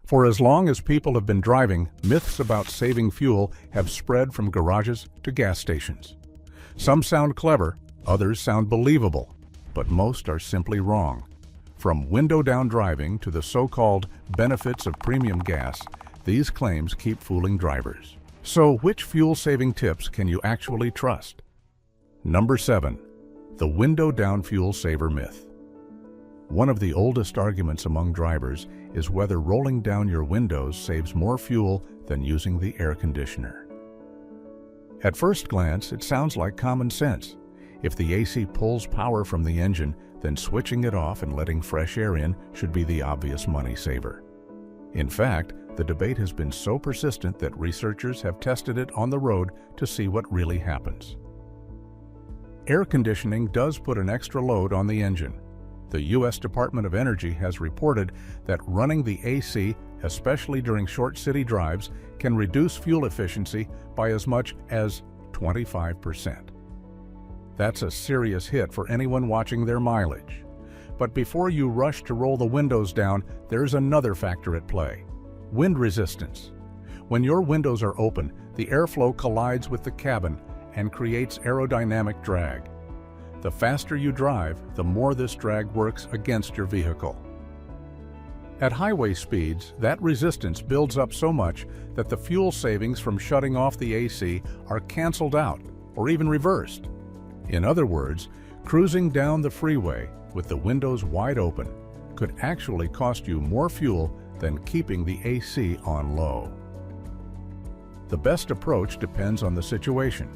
For as long as people have been driving, myths about saving fuel have spread from garages to gas stations. Some sound clever, others sound believable, but most are simply wrong. From window-down driving to the so-called benefits of premium gas, these claims keep fooling drivers. So, which fuel-saving tips can you actually trust? Number 7. The window-down fuel saver myth. One of the oldest arguments among drivers is whether rolling down your windows saves more fuel than using the air conditioner. At first glance, it sounds like common sense. If the AC pulls power from the engine, then switching it off and letting fresh air in should be the obvious money saver. In fact, the debate has been so persistent that researchers have tested it on the road to see what really happens. Air conditioning does put an extra load on the engine. The U.S. Department of Energy has reported that running the AC, especially during short city drives, can reduce fuel efficiency by as much as 25%. That's a serious hit for anyone watching their mileage. But before you rush to roll the windows down, there's another factor at play: wind resistance. When your windows are open, the airflow collides with the cabin and creates aerodynamic drag. The faster you drive, the more this drag works against your vehicle. At highway speeds, that resistance builds up so much that the fuel savings from shutting off the AC are canceled out or even reversed. In other words, cruising down the freeway with the windows wide open could actually cost you more fuel than keeping the AC on low. The best approach depends on the situation.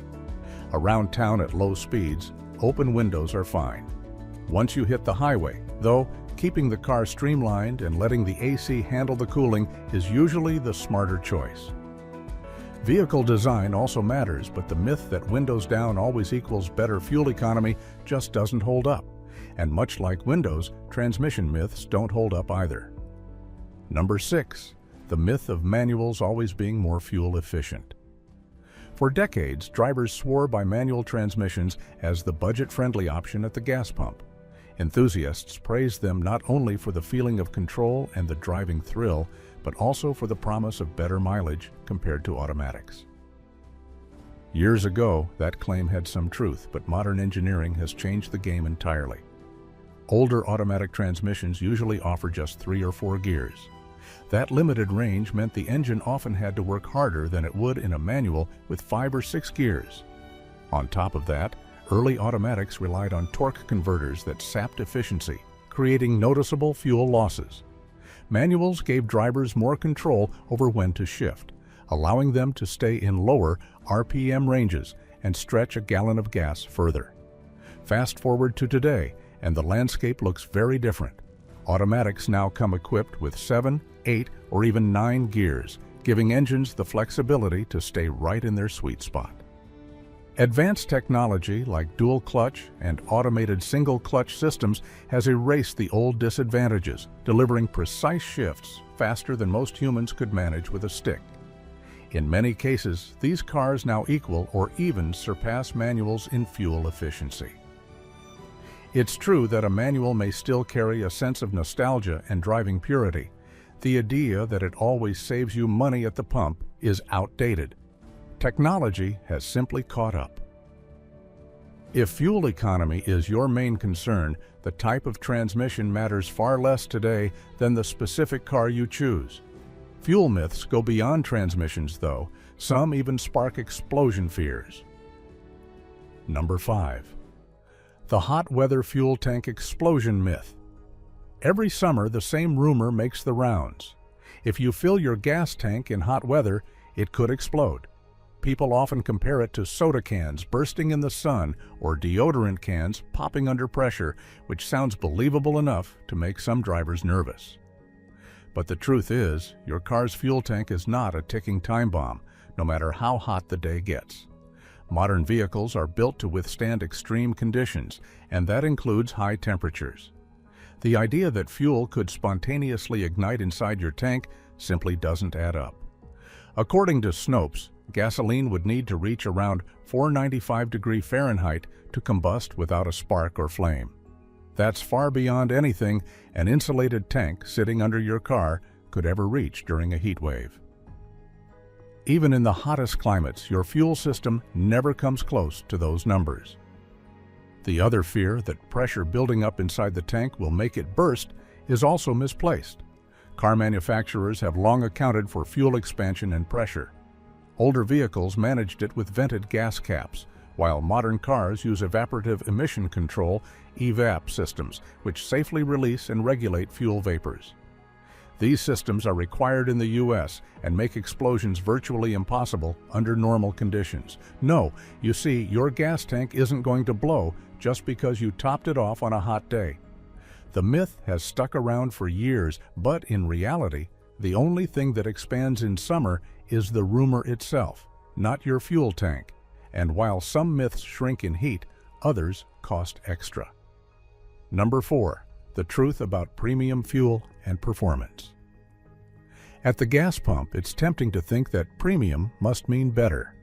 Around town at low speeds, open windows are fine. Once you hit the highway, though, keeping the car streamlined and letting the AC handle the cooling is usually the smarter choice. Vehicle design also matters, but the myth that windows down always equals better fuel economy just doesn't hold up. And much like windows, transmission myths don't hold up either. Number 6. The myth of manuals always being more fuel efficient. For decades, drivers swore by manual transmissions as the budget-friendly option at the gas pump. Enthusiasts praised them not only for the feeling of control and the driving thrill, but also for the promise of better mileage compared to automatics. Years ago, that claim had some truth, but modern engineering has changed the game entirely. Older automatic transmissions usually offer just 3 or 4 gears. That limited range meant the engine often had to work harder than it would in a manual with 5 or 6 gears. On top of that, early automatics relied on torque converters that sapped efficiency, creating noticeable fuel losses. Manuals gave drivers more control over when to shift, allowing them to stay in lower RPM ranges and stretch a gallon of gas further. Fast forward to today, and the landscape looks very different. Automatics now come equipped with 7, 8, or even 9 gears, giving engines the flexibility to stay right in their sweet spot. Advanced technology like dual clutch and automated single clutch systems has erased the old disadvantages, delivering precise shifts faster than most humans could manage with a stick. In many cases, these cars now equal or even surpass manuals in fuel efficiency. It's true that a manual may still carry a sense of nostalgia and driving purity. The idea that it always saves you money at the pump is outdated. Technology has simply caught up. If fuel economy is your main concern, the type of transmission matters far less today than the specific car you choose. Fuel myths go beyond transmissions, though. Some even spark explosion fears. Number 5. The hot weather fuel tank explosion myth. Every summer, the same rumor makes the rounds. If you fill your gas tank in hot weather, it could explode. People often compare it to soda cans bursting in the sun or deodorant cans popping under pressure, which sounds believable enough to make some drivers nervous. But the truth is, your car's fuel tank is not a ticking time bomb, no matter how hot the day gets. Modern vehicles are built to withstand extreme conditions, and that includes high temperatures. The idea that fuel could spontaneously ignite inside your tank simply doesn't add up. According to Snopes, gasoline would need to reach around 495 degrees Fahrenheit to combust without a spark or flame. That's far beyond anything an insulated tank sitting under your car could ever reach during a heat wave. Even in the hottest climates, your fuel system never comes close to those numbers. The other fear that pressure building up inside the tank will make it burst is also misplaced. Car manufacturers have long accounted for fuel expansion and pressure. Older vehicles managed it with vented gas caps, while modern cars use evaporative emission control (EVAP) systems, which safely release and regulate fuel vapors. These systems are required in the U.S. and make explosions virtually impossible under normal conditions. No, you see, your gas tank isn't going to blow just because you topped it off on a hot day. The myth has stuck around for years, but in reality, the only thing that expands in summer is the rumor itself, not your fuel tank. And while some myths shrink in heat, others cost extra. Number 4. The truth about premium fuel and performance. At the gas pump, it's tempting to think that premium must mean better.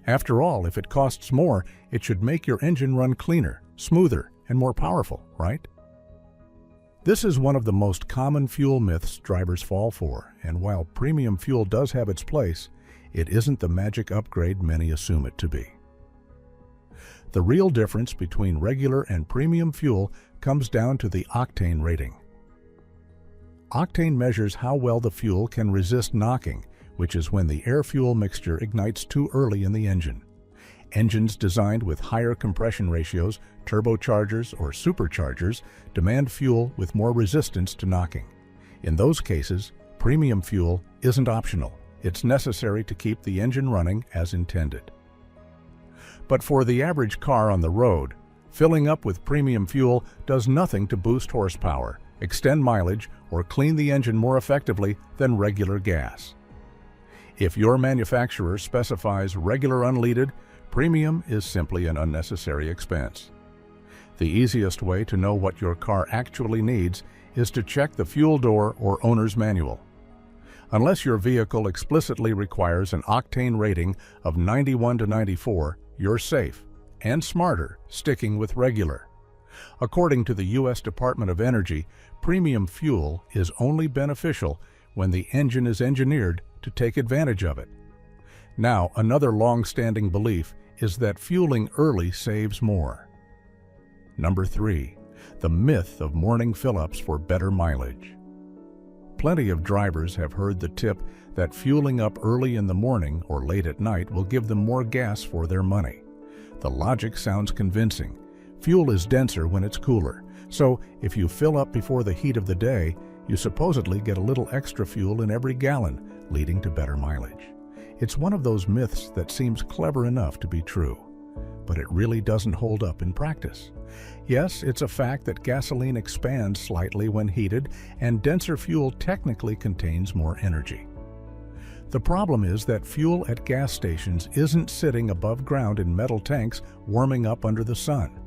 After all, if it costs more, it should make your engine run cleaner, smoother, and more powerful, right? This is one of the most common fuel myths drivers fall for, and while premium fuel does have its place, it isn't the magic upgrade many assume it to be. The real difference between regular and premium fuel comes down to the octane rating. Octane measures how well the fuel can resist knocking, which is when the air-fuel mixture ignites too early in the engine. Engines designed with higher compression ratios, turbochargers or superchargers, demand fuel with more resistance to knocking. In those cases, premium fuel isn't optional. It's necessary to keep the engine running as intended. But for the average car on the road, filling up with premium fuel does nothing to boost horsepower, extend mileage, or clean the engine more effectively than regular gas. If your manufacturer specifies regular unleaded, premium is simply an unnecessary expense. The easiest way to know what your car actually needs is to check the fuel door or owner's manual. Unless your vehicle explicitly requires an octane rating of 91 to 94, you're safe and smarter sticking with regular. According to the U.S. Department of Energy, premium fuel is only beneficial when the engine is engineered to take advantage of it. Now, another long-standing belief is that fueling early saves more. Number 3. The myth of morning fill-ups for better mileage. Plenty of drivers have heard the tip that fueling up early in the morning or late at night will give them more gas for their money. The logic sounds convincing. Fuel is denser when it's cooler, so if you fill up before the heat of the day, you supposedly get a little extra fuel in every gallon, leading to better mileage. It's one of those myths that seems clever enough to be true, but it really doesn't hold up in practice. Yes, it's a fact that gasoline expands slightly when heated, and denser fuel technically contains more energy. The problem is that fuel at gas stations isn't sitting above ground in metal tanks warming up under the sun.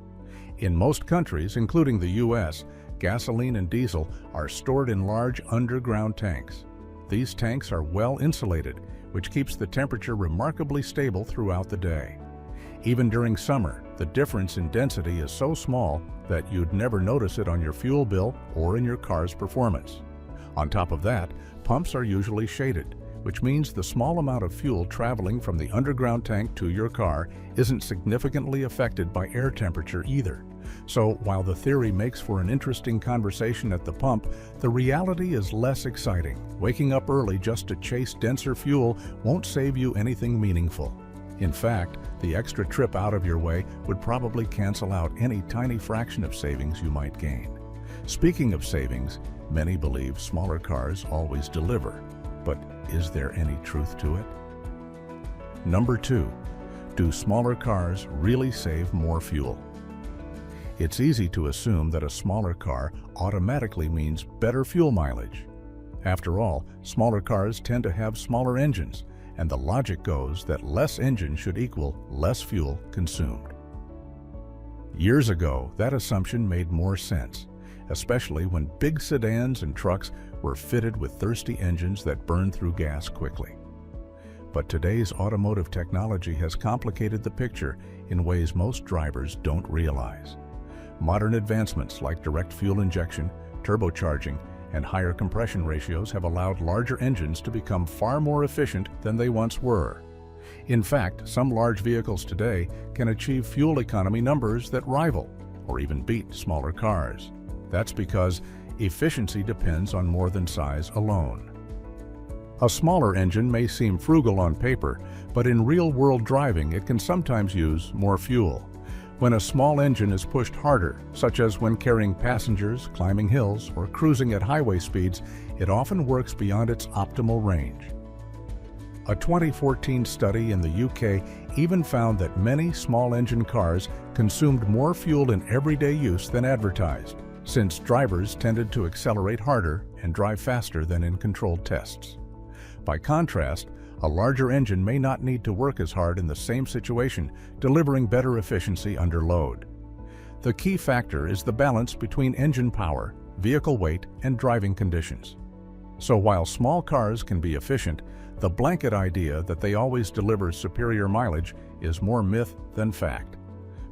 In most countries, including the U.S., gasoline and diesel are stored in large underground tanks. These tanks are well insulated, which keeps the temperature remarkably stable throughout the day. Even during summer, the difference in density is so small that you'd never notice it on your fuel bill or in your car's performance. On top of that, pumps are usually shaded, which means the small amount of fuel traveling from the underground tank to your car isn't significantly affected by air temperature either. So while the theory makes for an interesting conversation at the pump, the reality is less exciting. Waking up early just to chase denser fuel won't save you anything meaningful. In fact, the extra trip out of your way would probably cancel out any tiny fraction of savings you might gain. Speaking of savings, many believe smaller cars always deliver. But is there any truth to it? Number 2. Do smaller cars really save more fuel? It's easy to assume that a smaller car automatically means better fuel mileage. After all, smaller cars tend to have smaller engines, and the logic goes that less engine should equal less fuel consumed. Years ago, that assumption made more sense, especially when big sedans and trucks were fitted with thirsty engines that burn through gas quickly. But today's automotive technology has complicated the picture in ways most drivers don't realize. Modern advancements like direct fuel injection, turbocharging, and higher compression ratios have allowed larger engines to become far more efficient than they once were. In fact, some large vehicles today can achieve fuel economy numbers that rival or even beat smaller cars. That's because efficiency depends on more than size alone. A smaller engine may seem frugal on paper, but in real-world driving it can sometimes use more fuel. When a small engine is pushed harder, such as when carrying passengers, climbing hills, or cruising at highway speeds, it often works beyond its optimal range. A 2014 study in the UK even found that many small-engine cars consumed more fuel in everyday use than advertised, since drivers tended to accelerate harder and drive faster than in controlled tests. By contrast, a larger engine may not need to work as hard in the same situation, delivering better efficiency under load. The key factor is the balance between engine power, vehicle weight, and driving conditions. So while small cars can be efficient, the blanket idea that they always deliver superior mileage is more myth than fact.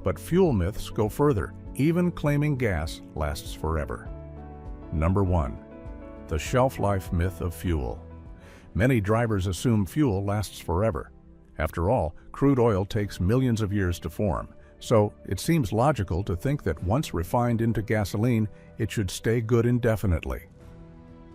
But fuel myths go further, even claiming gas lasts forever. Number 1. The shelf life myth of fuel. Many drivers assume fuel lasts forever. After all, crude oil takes millions of years to form, so it seems logical to think that once refined into gasoline, it should stay good indefinitely.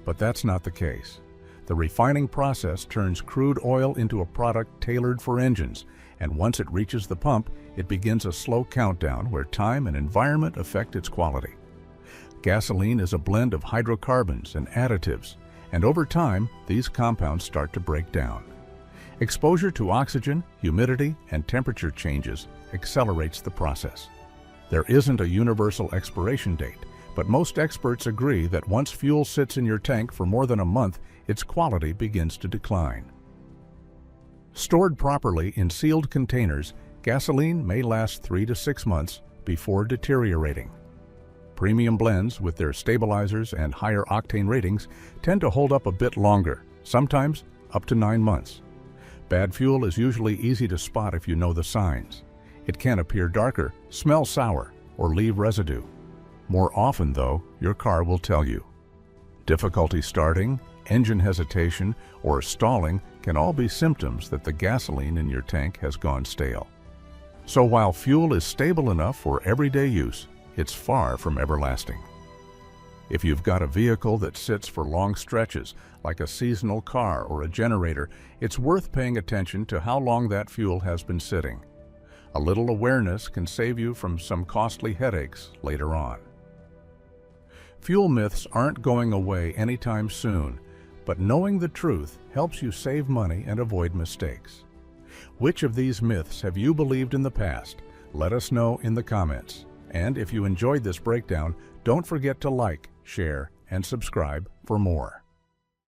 But that's not the case. The refining process turns crude oil into a product tailored for engines, and once it reaches the pump, it begins a slow countdown where time and environment affect its quality. Gasoline is a blend of hydrocarbons and additives, and over time, these compounds start to break down. Exposure to oxygen, humidity, and temperature changes accelerates the process. There isn't a universal expiration date, but most experts agree that once fuel sits in your tank for more than a month, its quality begins to decline. Stored properly in sealed containers, gasoline may last 3 to 6 months before deteriorating. Premium blends, with their stabilizers and higher octane ratings, tend to hold up a bit longer, sometimes up to 9 months. Bad fuel is usually easy to spot if you know the signs. It can appear darker, smell sour, or leave residue. More often, though, your car will tell you. Difficulty starting, engine hesitation, or stalling can all be symptoms that the gasoline in your tank has gone stale. So while fuel is stable enough for everyday use, it's far from everlasting. If you've got a vehicle that sits for long stretches, like a seasonal car or a generator, it's worth paying attention to how long that fuel has been sitting. A little awareness can save you from some costly headaches later on. Fuel myths aren't going away anytime soon, but knowing the truth helps you save money and avoid mistakes. Which of these myths have you believed in the past? Let us know in the comments. And if you enjoyed this breakdown, don't forget to like, share, and subscribe for more.